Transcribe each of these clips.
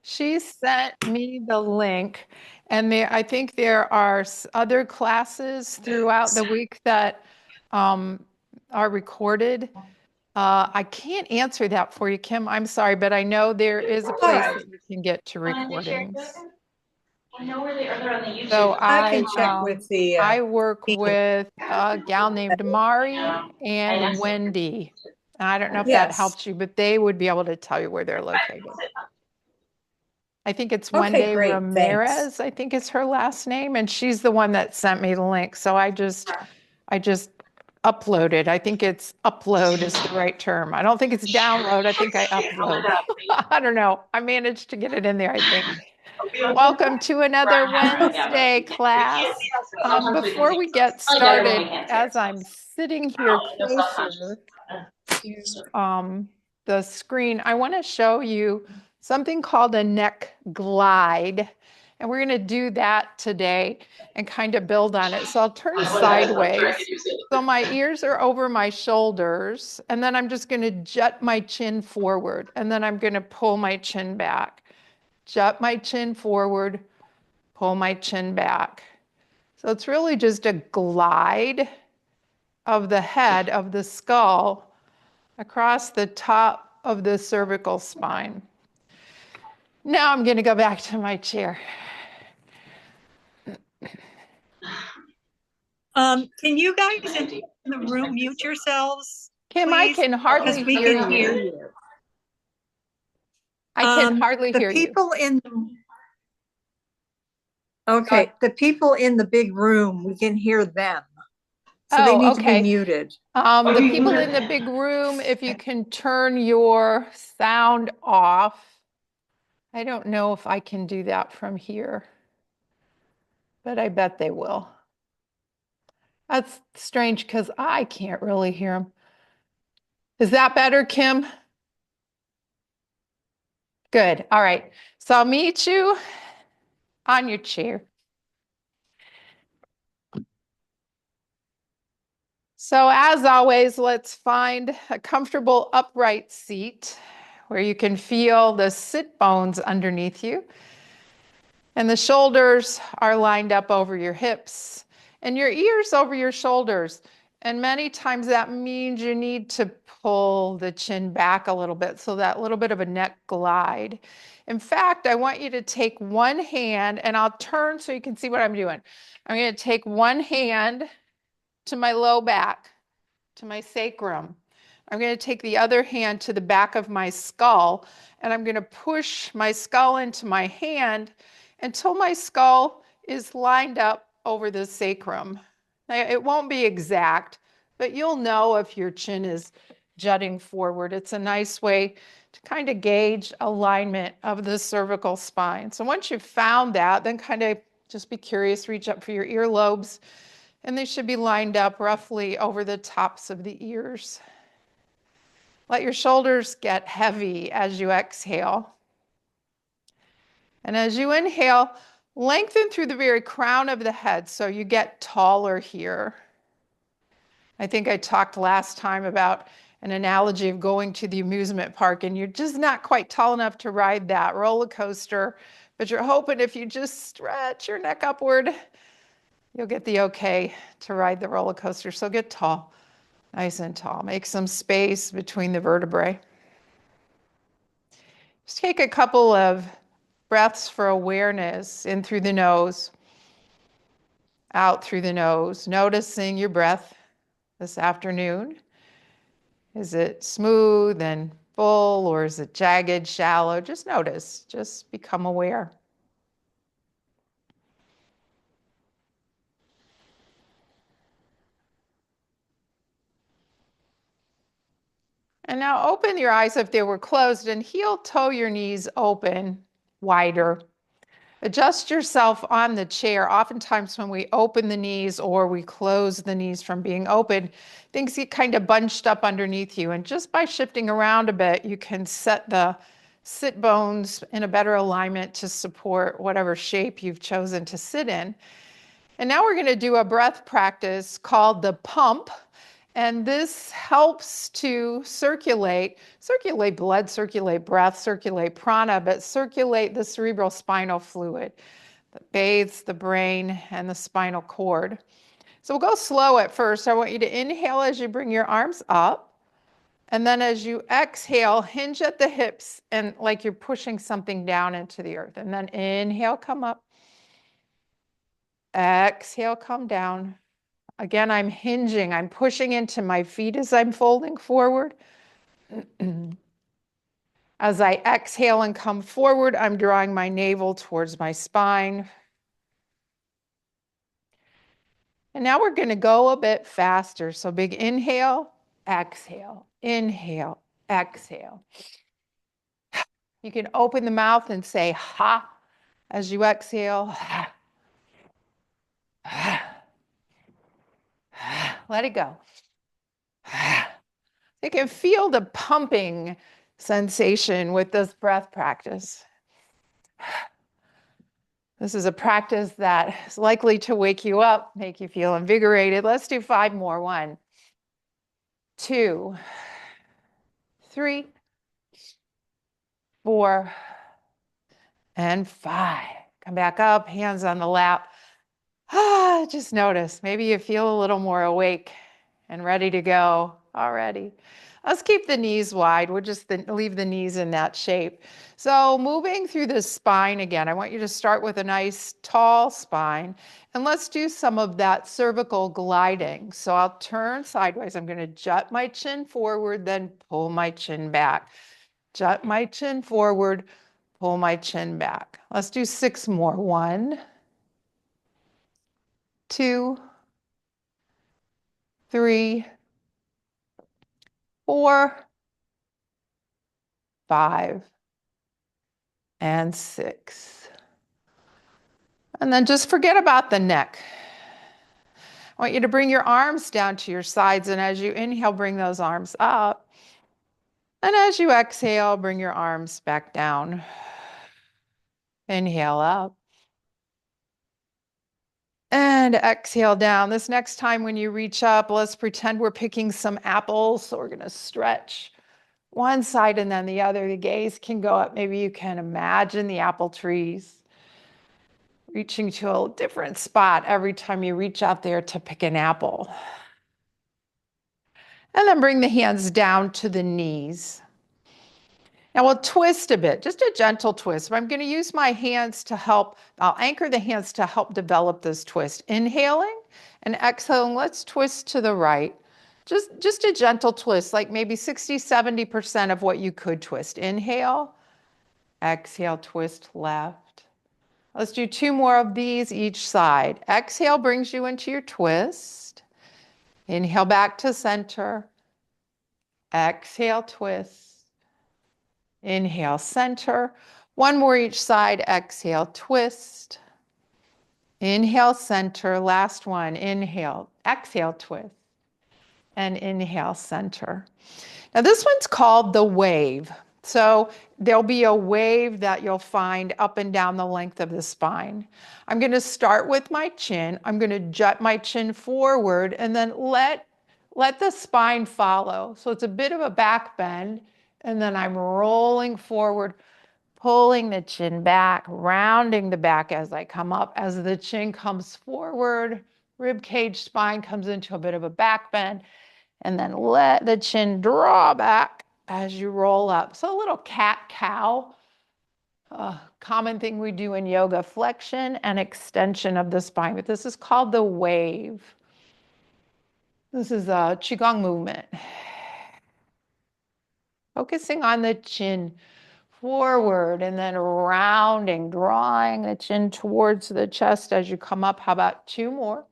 She sent me the link, and I think there are other classes throughout the week that um, are recorded. I can't answer that for you, Kim. I'm sorry, but I know there is a All place right. that you can get to On the share recordings. program? I know where they are. They're on the So YouTube. I can check with the I work people. with a gal named Mari and And Wendy. I don't know if that yes. helps you, but they would be able to tell you where they're located. I think it's Okay, Wendy great. Thanks. Ramirez, I think is her last name, and she's the one that sent me the link. So I just uploaded. I think it's upload is the right term. I don't think it's download. I think I upload. I don't know. I managed to get it in there, I think. Welcome to another Wednesday class. Before we get started, as I'm sitting here closer to the screen, I want to show you something called a neck glide. And we're going to do that today and kind of build on it. So I'll turn sideways. So my ears are over my shoulders, and then I'm just going to jut my chin forward, and then I'm going to pull my chin back. Jut my chin forward, pull my chin back. So it's really just a glide of the head of the skull across the top of the cervical spine. Now I'm going to go back to my chair. Can you guys in the room mute yourselves, Kim, I please? can Because hardly we hear can hear you. you. I can hardly The hear you. people in okay, the people in the big room, we can hear them. So they Oh, need to be okay. muted. The people in the big room, if you can turn your sound off. I don't know if I can do that from here, but I bet they will. That's strange because I can't really hear them. Is that better, Kim? Good. All right. So I'll meet you on your chair. So as always, let's find a comfortable upright seat where you can feel the sit bones underneath you. And the shoulders are lined up over your hips and your ears over your shoulders. And many times that means you need to pull the chin back a little bit, so that little bit of a neck glide. In fact, I want you to take one hand, and I'll turn so you can see what I'm doing. I'm going to take one hand to my low back, to my sacrum. I'm going to take the other hand to the back of my skull, and I'm going to push my skull into my hand until my skull is lined up over the sacrum. Now, it won't be exact, but you'll know if your chin is jutting forward. It's a nice way to kind of gauge alignment of the cervical spine. So once you've found that, then kind of just be curious, reach up for your earlobes, and they should be lined up roughly over the tops of the ears. Let your shoulders get heavy as you exhale. And as you inhale, lengthen through the very crown of the head so you get taller here. I think I talked last time about an analogy of going to the amusement park and you're just not quite tall enough to ride that roller coaster, but you're hoping if you just stretch your neck upward, you'll get the okay to ride the roller coaster. So get tall, nice and tall. Make some space between the vertebrae. Just take a couple of breaths for awareness in through the nose, out through the nose, noticing your breath this afternoon. Is it smooth and full, or is it jagged, shallow? Just notice, just become aware. And now open your eyes if they were closed and heel toe your knees open wider. Adjust yourself on the chair. Oftentimes when we open the knees or we close the knees from being open, things get kind of bunched up underneath you. And just by shifting around a bit, you can set the sit bones in a better alignment to support whatever shape you've chosen to sit in. And now we're going to do a breath practice called the pump. And this helps to circulate blood, circulate breath, circulate prana, but circulate the cerebral spinal fluid that bathes the brain and the spinal cord. So we'll go slow at first. I want you to inhale as you bring your arms up. And then as you exhale, hinge at the hips and like you're pushing something down into the earth. And then inhale, come up. Exhale, come down. Again, I'm hinging. I'm pushing into my feet as I'm folding forward. As I exhale and come forward, I'm drawing my navel towards my spine. And now we're going to go a bit faster. So big inhale, exhale, inhale, exhale. You can open the mouth and say ha as you exhale. Let it go. You can feel the pumping sensation with this breath practice. This is a practice that is likely to wake you up, make you feel invigorated. Let's do 5 more. 1, 2, 3, 4, and 5. Come back up, hands on the lap. Just notice, maybe you feel a little more awake and ready to go already. Let's keep the knees wide. We'll just leave the knees in that shape. So moving through the spine again, I want you to start with a nice tall spine. And let's do some of that cervical gliding. So I'll turn sideways. I'm going to jut my chin forward, then pull my chin back. Jut my chin forward, pull my chin back. Let's do 6 more. 1, 2, 3, 4, 5, and 6. And then just forget about the neck. I want you to bring your arms down to your sides, and as you inhale, bring those arms up. And as you exhale, bring your arms back down. Inhale up. And exhale down. This next time when you reach up, let's pretend we're picking some apples. So we're going to stretch one side and then the other. The gaze can go up. Maybe you can imagine the apple trees reaching to a different spot every time you reach out there to pick an apple. And then bring the hands down to the knees. Now we'll twist a bit, just a gentle twist. I'm going to use my hands to help, I'll anchor the hands to help develop this twist. Inhaling and exhaling, let's twist to the right. Just a gentle twist, like maybe 60-70% of what you could twist. Inhale, exhale, twist left. Let's do 2 more of these each side. Exhale brings you into your twist. Inhale back to center. Exhale, twist. Inhale, center. 1 more each side. Exhale, twist. Inhale, center. Last one. Inhale, exhale, twist. And inhale, center. Now this one's called the wave. So there'll be a wave that you'll find up and down the length of the spine. I'm going to start with my chin. I'm going to jut my chin forward and then let the spine follow. So it's a bit of a back bend. And then I'm rolling forward, pulling the chin back, rounding the back as I come up. As the chin comes forward, rib cage spine comes into a bit of a back bend, and then let the chin draw back as you roll up. So a little cat-cow, common thing we do in yoga, flexion and extension of the spine, but this is called the wave. This is a Qigong movement. Focusing on the chin forward and then rounding, drawing the chin towards the chest as you come up. How about 2 more?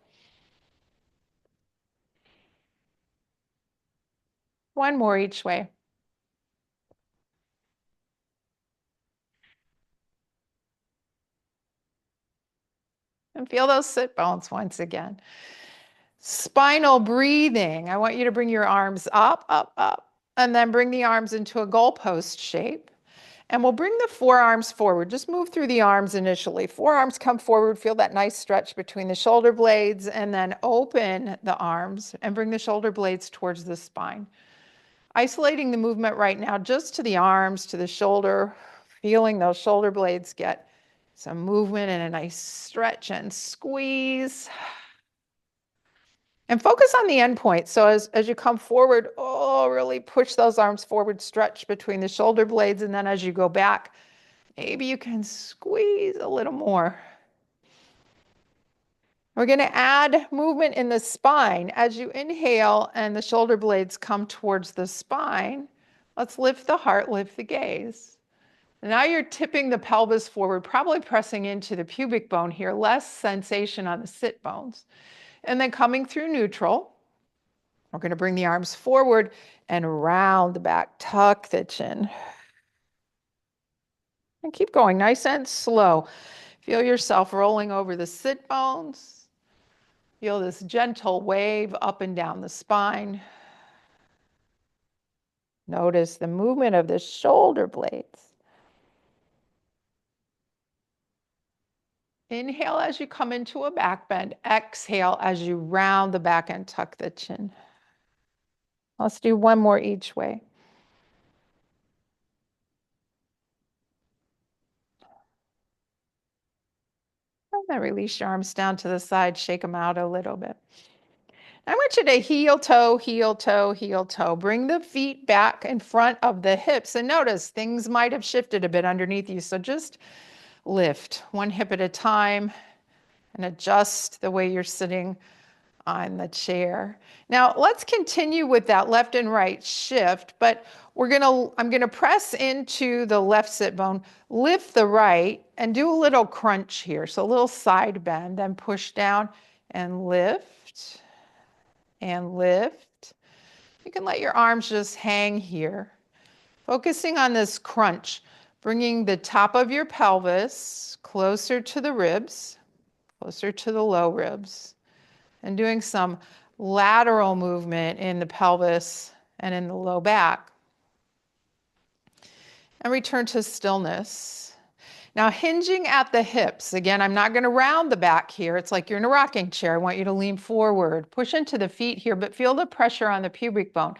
1 more each way. And feel those sit bones once again. Spinal breathing. I want you to bring your arms up, up, up, and then bring the arms into a goalpost shape. And we'll bring the forearms forward. Just move through the arms initially. Forearms come forward, feel that nice stretch between the shoulder blades, and then open the arms and bring the shoulder blades towards the spine. Isolating the movement right now just to the arms, to the shoulder, feeling those shoulder blades get some movement and a nice stretch and squeeze. And focus on the end point. So as you come forward, oh, really push those arms forward, stretch between the shoulder blades. And then as you go back, maybe you can squeeze a little more. We're going to add movement in the spine. As you inhale and the shoulder blades come towards the spine, let's lift the heart, lift the gaze. Now you're tipping the pelvis forward, probably pressing into the pubic bone here, less sensation on the sit bones. And then coming through neutral, we're going to bring the arms forward and round the back, tuck the chin. And keep going, nice and slow. Feel yourself rolling over the sit bones. Feel this gentle wave up and down the spine. Notice the movement of the shoulder blades. Inhale as you come into a back bend. Exhale as you round the back and tuck the chin. Let's do one more each way. And then release your arms down to the side, shake them out a little bit. I want you to heel, toe, heel, toe, heel, toe. Bring the feet back in front of the hips. And notice things might have shifted a bit underneath you. So just lift one hip at a time and adjust the way you're sitting on the chair. Now let's continue with that left and right shift, but I'm gonna press into the left sit bone, lift the right, and do a little crunch here. So a little side bend, then push down and lift and lift. You can let your arms just hang here. Focusing on this crunch, bringing the top of your pelvis closer to the ribs, closer to the low ribs, and doing some lateral movement in the pelvis and in the low back. And return to stillness. Now hinging at the hips. Again, I'm not going to round the back here. It's like you're in a rocking chair. I want you to lean forward. Push into the feet here, but feel the pressure on the pubic bone.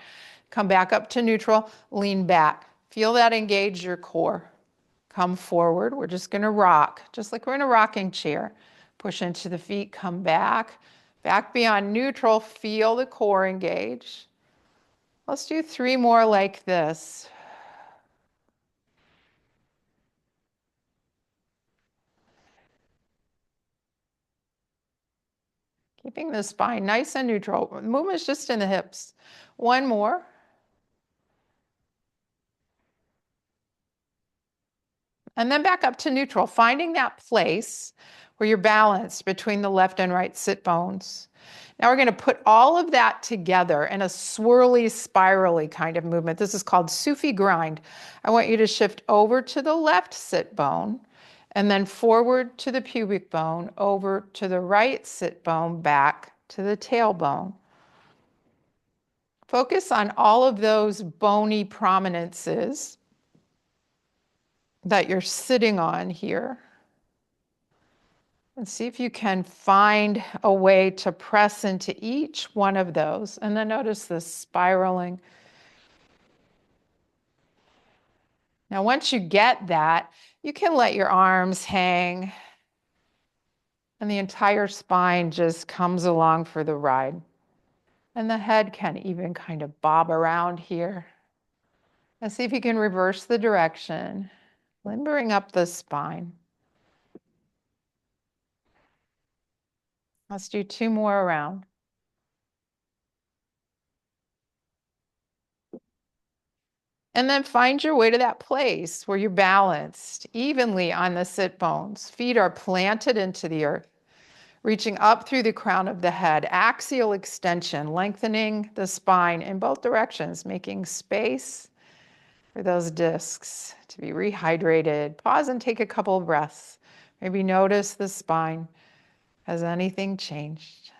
Come back up to neutral, lean back. Feel that engage your core. Come forward. We're just going to rock, just like we're in a rocking chair. Push into the feet, come back. Back beyond neutral, feel the core engage. Let's do 3 more like this. Keeping the spine nice and neutral. Movement's just in the hips. 1 more. And then back up to neutral, finding that place where you're balanced between the left and right sit bones. Now we're going to put all of that together in a swirly, spirally kind of movement. This is called Sufi grind. I want you to shift over to the left sit bone and then forward to the pubic bone, over to the right sit bone, back to the tailbone. Focus on all of those bony prominences that you're sitting on here. And see if you can find a way to press into each one of those. And then notice the spiraling. Now, once you get that, you can let your arms hang and the entire spine just comes along for the ride. And the head can even kind of bob around here. And see if you can reverse the direction, limbering up the spine. Let's do 2 more around. And then find your way to that place where you're balanced evenly on the sit bones. Feet are planted into the earth, reaching up through the crown of the head. Axial extension, lengthening the spine in both directions, making space for those discs to be rehydrated. Pause and take a couple of breaths. Maybe notice the spine. Has anything changed?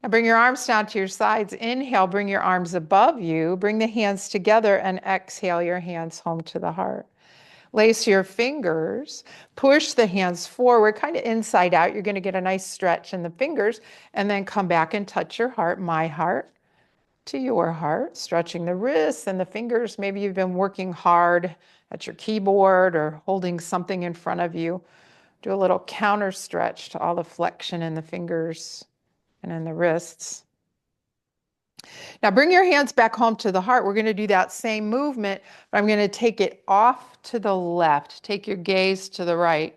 Now bring your arms down to your sides. Inhale, bring your arms above you. Bring the hands together and exhale your hands home to the heart. Lace your fingers, push the hands forward, kind of inside out. You're going to get a nice stretch in the fingers, and then come back and touch your heart, my heart, to your heart, stretching the wrists and the fingers. Maybe you've been working hard at your keyboard or holding something in front of you. Do a little counter stretch to all the flexion in the fingers and in the wrists. Now bring your hands back home to the heart. We're going to do that same movement, but I'm going to take it off to the left. Take your gaze to the right.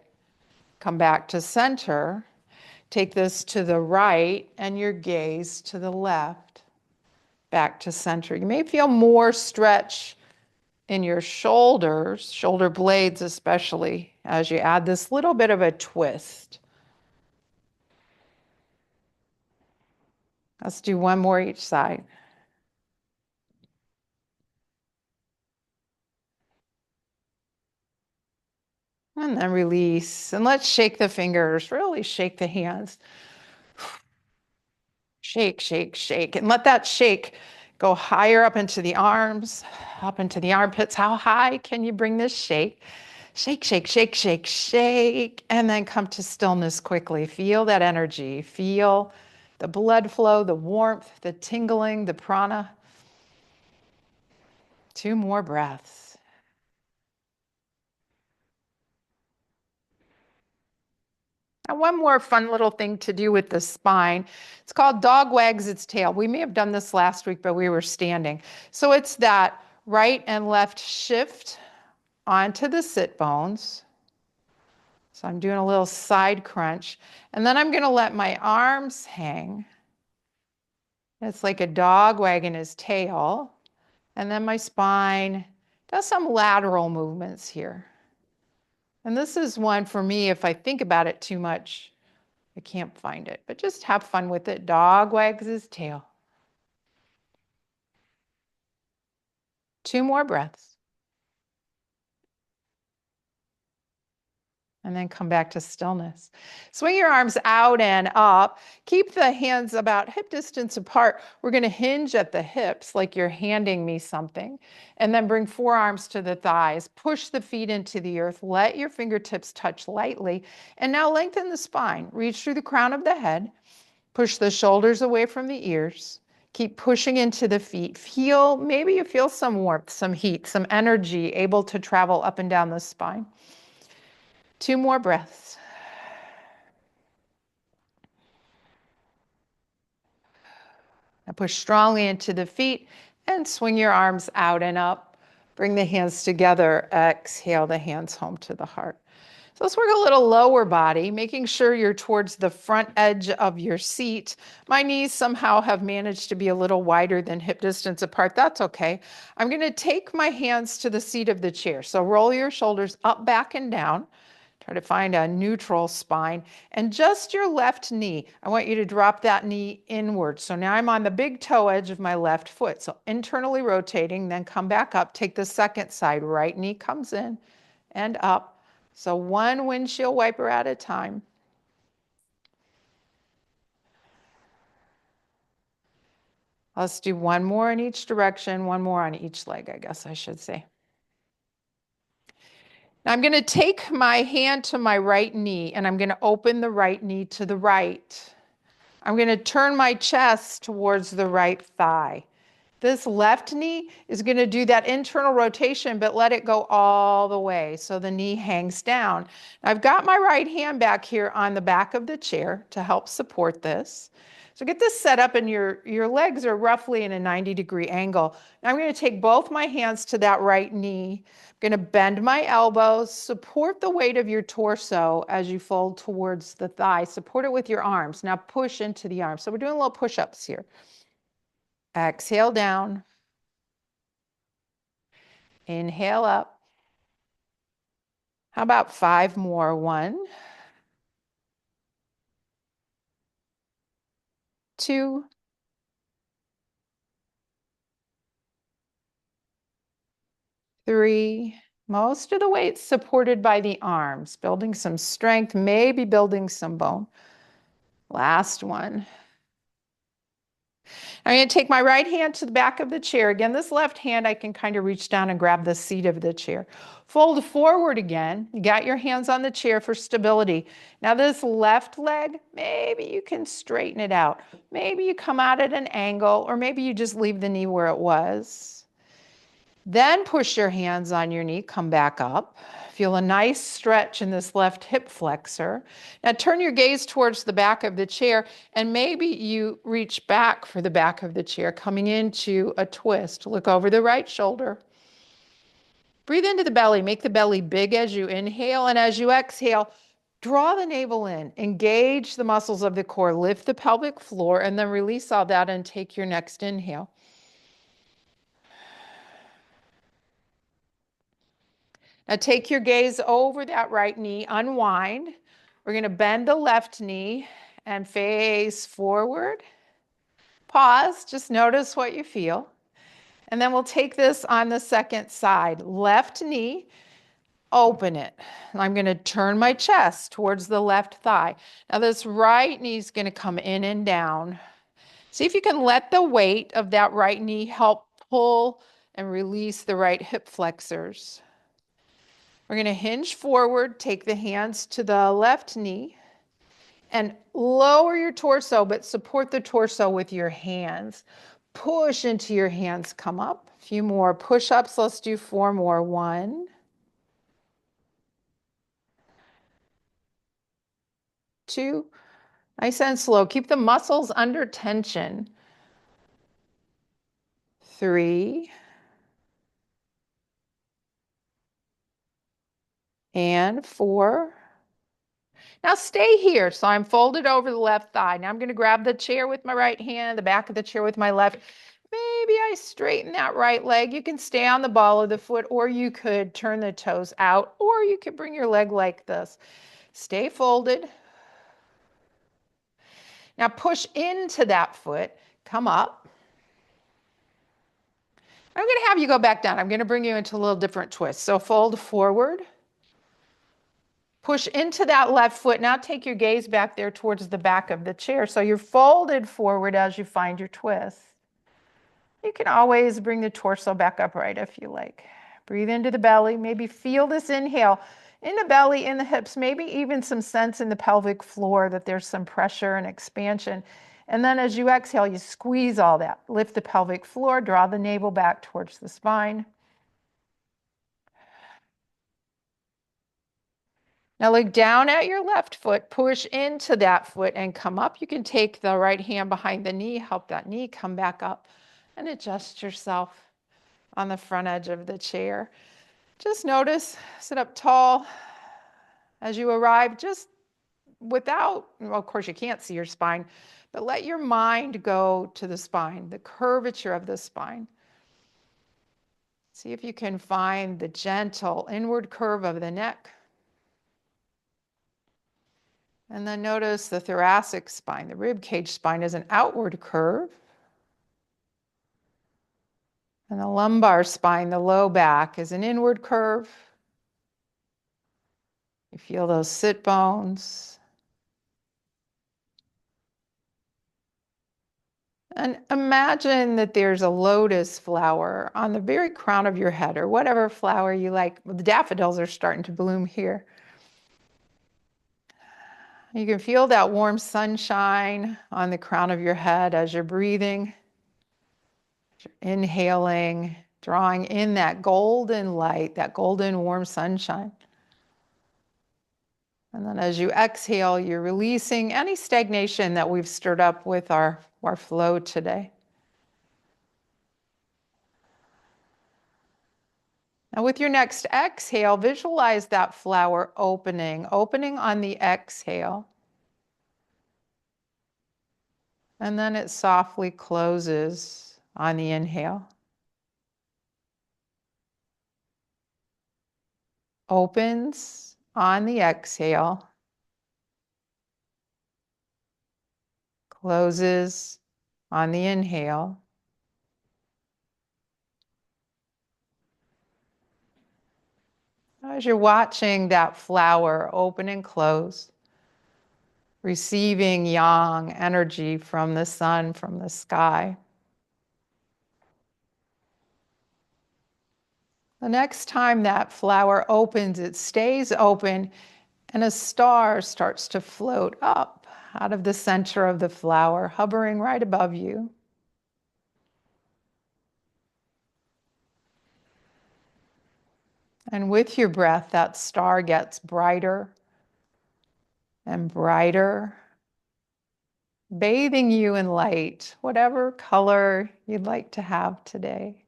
Come back to center. Take this to the right and your gaze to the left. Back to center. You may feel more stretch in your shoulders, shoulder blades especially, as you add this little bit of a twist. Let's do one more each side. And then release. And let's shake the fingers, really shake the hands. Shake, shake, shake. And let that shake go higher up into the arms, up into the armpits. How high can you bring this shake? Shake, shake, shake, shake, shake. And then come to stillness quickly. Feel that energy. Feel the blood flow, the warmth, the tingling, the prana. 2 more breaths. Now, one more fun little thing to do with the spine. It's called dog wags its tail. We may have done this last week, but we were standing. So it's that right and left shift onto the sit bones. So I'm doing a little side crunch. And then I'm going to let my arms hang. It's like a dog wagging his tail. And then my spine does some lateral movements here. And this is one for me, if I think about it too much, I can't find it, but just have fun with it. Dog wags his tail. 2 more breaths. And then come back to stillness. Swing your arms out and up. Keep the hands about hip distance apart. We're going to hinge at the hips like you're handing me something. And then bring forearms to the thighs. Push the feet into the earth. Let your fingertips touch lightly. And now lengthen the spine. Reach through the crown of the head. Push the shoulders away from the ears. Keep pushing into the feet. Maybe you feel some warmth, some heat, some energy able to travel up and down the spine. 2 more breaths. Now push strongly into the feet and swing your arms out and up. Bring the hands together. Exhale the hands home to the heart. So let's work a little lower body, making sure you're towards the front edge of your seat. My knees somehow have managed to be a little wider than hip distance apart. That's okay. I'm going to take my hands to the seat of the chair. So roll your shoulders up, back, and down. Try to find a neutral spine. And just your left knee, I want you to drop that knee inward. So now I'm on the big toe edge of my left foot. So internally rotating, then come back up. Take the second side. Right knee comes in and up. So 1 windshield wiper at a time. Let's do 1 more in each direction, 1 more on each leg, I guess I should say. Now I'm going to take my hand to my right knee and I'm going to open the right knee to the right. I'm going to turn my chest towards the right thigh. This left knee is going to do that internal rotation, but let it go all the way so the knee hangs down. I've got my right hand back here on the back of the chair to help support this. So get this set up and your legs are roughly in a 90-degree angle. Now I'm going to take both my hands to that right knee. I'm going to bend my elbows, support the weight of your torso as you fold towards the thigh. Support it with your arms. Now push into the arms. So we're doing little push-ups here. Exhale down. Inhale up. How about 5 more? 1, 2, 3. Most of the weight supported by the arms, building some strength, maybe building some bone. Last one. I'm going to take my right hand to the back of the chair. Again, this left hand, I can kind of reach down and grab the seat of the chair. Fold forward again. You got your hands on the chair for stability. Now this left leg, maybe you can straighten it out. Maybe you come out at an angle, or maybe you just leave the knee where it was. Then push your hands on your knee, come back up. Feel a nice stretch in this left hip flexor. Now turn your gaze towards the back of the chair, and maybe you reach back for the back of the chair, coming into a twist. Look over the right shoulder. Breathe into the belly. Make the belly big as you inhale, and as you exhale, draw the navel in. Engage the muscles of the core. Lift the pelvic floor, and then release all that and take your next inhale. Now take your gaze over that right knee, unwind. We're going to bend the left knee and face forward. Pause, just notice what you feel. And then we'll take this on the second side. Left knee, open it. I'm going to turn my chest towards the left thigh. Now this right knee is going to come in and down. See if you can let the weight of that right knee help pull and release the right hip flexors. We're going to hinge forward, take the hands to the left knee, and lower your torso, but support the torso with your hands. Push into your hands, come up. A few more push-ups. Let's do 4 more. 1, 2, nice and slow. Keep the muscles under tension. 3, and 4. Now stay here. So I'm folded over the left thigh. Now I'm going to grab the chair with my right hand, the back of the chair with my left. Maybe I straighten that right leg. You can stay on the ball of the foot, or you could turn the toes out, or you could bring your leg like this. Stay folded. Now push into that foot. Come up. I'm going to have you go back down. I'm going to bring you into a little different twist. So fold forward. Push into that left foot. Now take your gaze back there towards the back of the chair. So you're folded forward as you find your twist. You can always bring the torso back upright if you like. Breathe into the belly. Maybe feel this inhale in the belly, in the hips, maybe even some sense in the pelvic floor that there's some pressure and expansion. And then as you exhale, you squeeze all that. Lift the pelvic floor, draw the navel back towards the spine. Now look down at your left foot, push into that foot and come up. You can take the right hand behind the knee, help that knee come back up, and adjust yourself on the front edge of the chair. Just notice, sit up tall as you arrive, just without, well, of course you can't see your spine, but let your mind go to the spine, the curvature of the spine. See if you can find the gentle inward curve of the neck. And then notice the thoracic spine, the rib cage spine is an outward curve. And the lumbar spine, the low back, is an inward curve. You feel those sit bones. And imagine that there's a lotus flower on the very crown of your head, or whatever flower you like. The daffodils are starting to bloom here. You can feel that warm sunshine on the crown of your head as you're breathing. You're inhaling, drawing in that golden light, that golden warm sunshine. And then as you exhale, you're releasing any stagnation that we've stirred up with our flow today. Now with your next exhale, visualize that flower opening on the exhale. And then it softly closes on the inhale. Opens on the exhale. Closes on the inhale. As you're watching that flower open and close, receiving yang energy from the sun, from the sky. The next time that flower opens, it stays open, and a star starts to float up out of the center of the flower, hovering right above you. And with your breath, that star gets brighter and brighter, bathing you in light, whatever color you'd like to have today.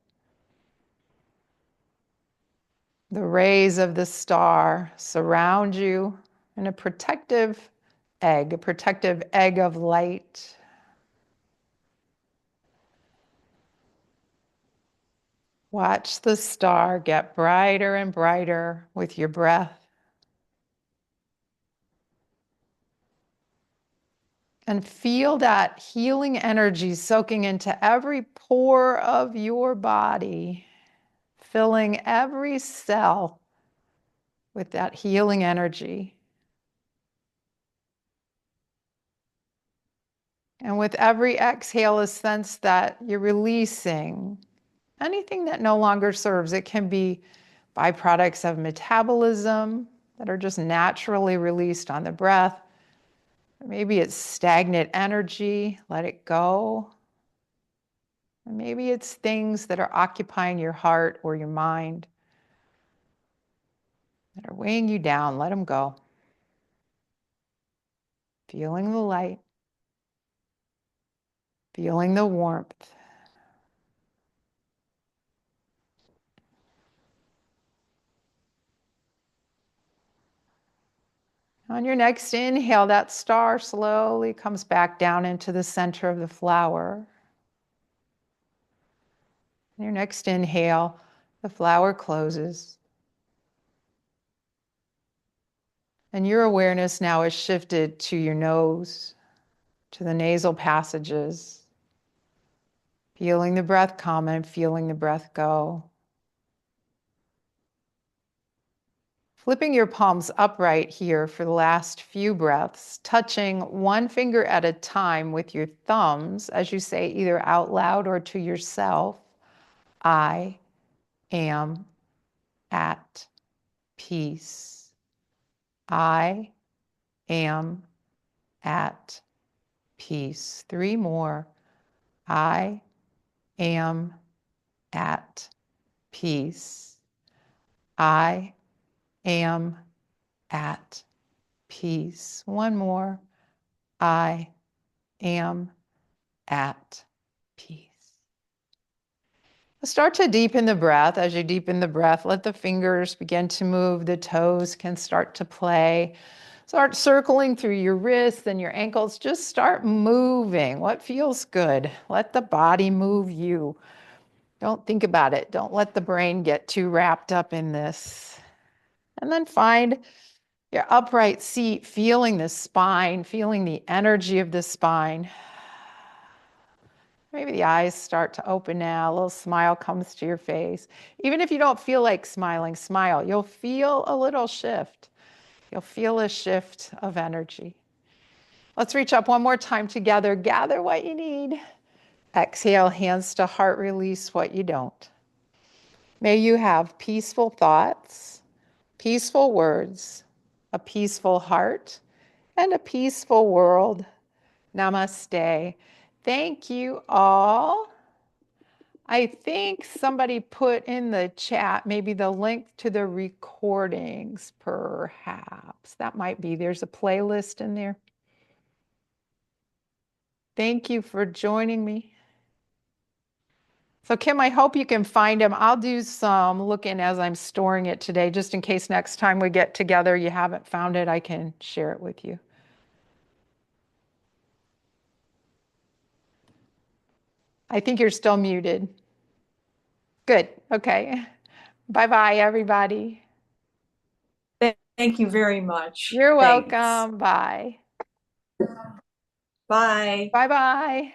The rays of the star surround you in a protective egg of light. Watch the star get brighter and brighter with your breath. And feel that healing energy soaking into every pore of your body, filling every cell with that healing energy. And with every exhale, a sense that you're releasing anything that no longer serves. It can be byproducts of metabolism that are just naturally released on the breath. Maybe it's stagnant energy, let it go. Or maybe it's things that are occupying your heart or your mind that are weighing you down, let them go. Feeling the light, feeling the warmth. On your next inhale, that star slowly comes back down into the center of the flower. On your next inhale, the flower closes. And your awareness now is shifted to your nose, to the nasal passages, feeling the breath come and feeling the breath go. Flipping your palms upright here for the last few breaths, touching one finger at a time with your thumbs as you say either out loud or to yourself, I am at peace. I am at peace. 3 more. I am at peace. I am at peace. 1 more. I am at peace. Start to deepen the breath. As you deepen the breath, let the fingers begin to move. The toes can start to play. Start circling through your wrists and your ankles. Just start moving. What feels good? Let the body move you. Don't think about it. Don't let the brain get too wrapped up in this. And then find your upright seat, feeling the spine, feeling the energy of the spine. Maybe the eyes start to open now. A little smile comes to your face. Even if you don't feel like smiling, smile. You'll feel a little shift. You'll feel a shift of energy. Let's reach up one more time together. Gather what you need. Exhale, hands to heart, release what you don't. May you have peaceful thoughts, peaceful words, a peaceful heart, and a peaceful world. Namaste. Thank you all. I think somebody put in the chat maybe the link to the recordings, perhaps. That might be. There's a playlist in there. Thank you for joining me. So Kim, I hope you can find them. I'll do some looking as I'm storing it today, just in case next time we get together you haven't found it, I can share it with you. I think you're still muted. Good. Okay. Bye-bye, everybody. Thank you very much. You're Thanks. welcome. Bye. Bye. Bye-bye.